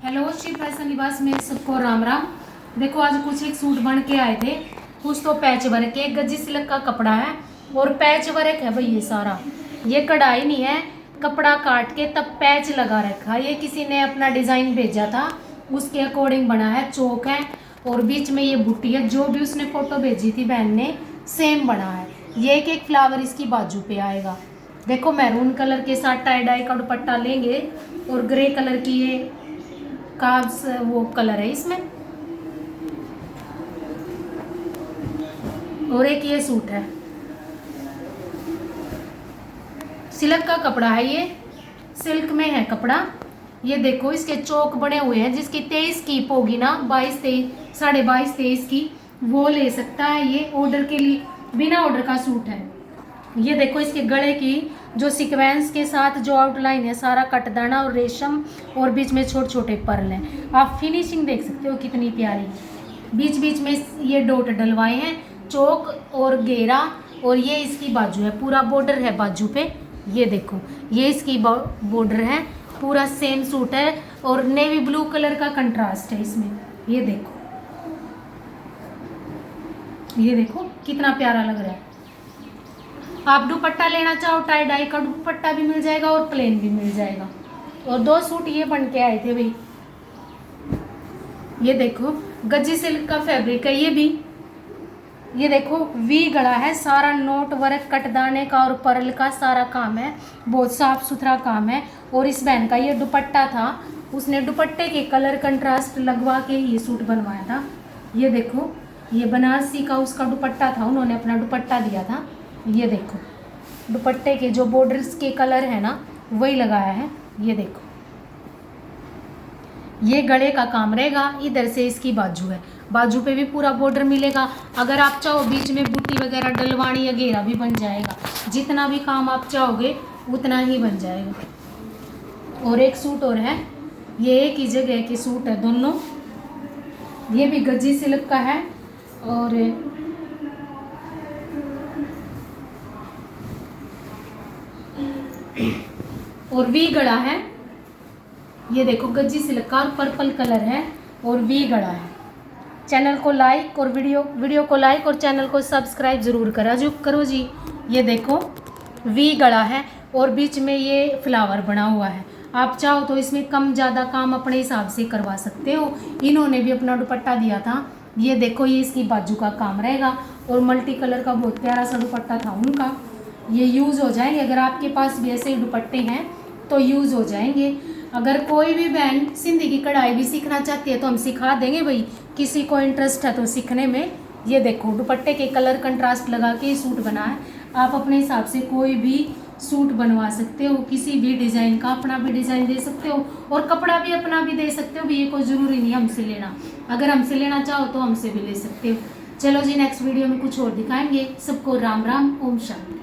Hello Shri fashion लिबास में सबको राम राम। देखो आज कुछ एक सूट बन के आए थे। कुछ तो पैच वर्क है, गज्जी सिल्क का कपड़ा है और पैच वर्क है भाई। ये सारा ये कढ़ाई नहीं है, कपड़ा काट के तब पैच लगा रखा। ये किसी ने अपना डिजाइन भेजा था, उसके अकॉर्डिंग बना है। चौक है और बीच में ये बुट्टी है। जो भी उसने फोटो भेजी थी बहन ने सेम बना है। ये एक फ्लावर इसकी बाजू पे आएगा। देखो मैरून कलर के साथ टाई डाई का दुपट्टा लेंगे और ग्रे कलर की ये काब्स वो कलर है इसमें। और एक ये सूट है, सिल्क का कपड़ा है। ये सिल्क में है कपड़ा। ये देखो इसके चौक बने हुए हैं। जिसकी 23 कीप होगी ना, 22 23 22.5 23 की, वो ले सकता है। ये ऑर्डर के लिए बिना ऑर्डर का सूट है। ये देखो इसके गले की जो सीक्वेंस के साथ जो आउटलाइन है, सारा कटदाना और रेशम और बीच में छोटे छोटे पर्ल हैं। आप फिनिशिंग देख सकते हो कितनी प्यारी। बीच बीच में ये डॉट डलवाए हैं, चौक और घेरा। और ये इसकी बाजू है, पूरा बॉर्डर है बाजू पे। ये देखो ये इसकी बॉर्डर है, पूरा सेम सूट है और नेवी ब्लू कलर का कंट्रास्ट है इसमें। ये देखो कितना प्यारा लग रहा है। आप दुपट्टा लेना चाहो टाई डाई का दुपट्टा भी मिल जाएगा और प्लेन भी मिल जाएगा। और 2 सूट ये बन के आए थे भाई। ये देखो गज्जी सिल्क का फैब्रिक है ये भी। ये देखो वी गला है, सारा नोट वर्क कटदाने का और पर्ल का सारा काम है। बहुत साफ सुथरा काम है। और इस बहन का ये दुपट्टा था, उसने दुपट्टे के कलर कंट्रास्ट लगवा के ये सूट बनवाया था। ये देखो ये बनारसी का उसका दुपट्टा था, उन्होंने अपना दुपट्टा दिया था। ये देखो दुपट्टे के जो बॉर्डर्स के कलर है ना, वही लगाया है। ये देखो ये गले का काम रहेगा। इधर से इसकी बाजू है, बाजू पे भी पूरा बॉर्डर मिलेगा। अगर आप चाहो बीच में बुट्टी वगैरह डलवानी या घेरा भी बन जाएगा। जितना भी काम आप चाहोगे उतना ही बन जाएगा। और एक सूट और है, ये एक ही जगह के सूट है दोनों। ये भी गज्जी सिल्क का है और वी गड़ा है। ये देखो गज्जी सिल्क का और पर्पल कलर है और वी गड़ा है। चैनल को लाइक और वीडियो को लाइक और चैनल को सब्सक्राइब ज़रूर करो जी। ये देखो वी गड़ा है और बीच में ये फ्लावर बना हुआ है। आप चाहो तो इसमें कम ज़्यादा काम अपने हिसाब से करवा सकते हो। इन्होंने भी अपना दुपट्टा दिया था। ये देखो ये इसकी बाजू का काम रहेगा और मल्टी कलर का बहुत प्यारा सा दुपट्टा था उनका। ये यूज़ हो जाएंगे। अगर आपके पास भी ऐसे दुपट्टे हैं तो यूज़ हो जाएंगे। अगर कोई भी बहन सिंधी की कढ़ाई भी सीखना चाहती है तो हम सिखा देंगे भाई। किसी को इंटरेस्ट है तो सीखने में। ये देखो दुपट्टे के कलर कंट्रास्ट लगा के सूट बना है। आप अपने हिसाब से कोई भी सूट बनवा सकते हो, किसी भी डिज़ाइन का अपना भी डिज़ाइन दे सकते हो और कपड़ा भी अपना भी दे सकते हो। ये कोई ज़रूरी नहीं हमसे लेना। अगर हमसे लेना चाहो तो हमसे भी ले सकते हो। चलो जी नेक्स्ट वीडियो में कुछ और दिखाएंगे। सबको राम राम, ओम शांति।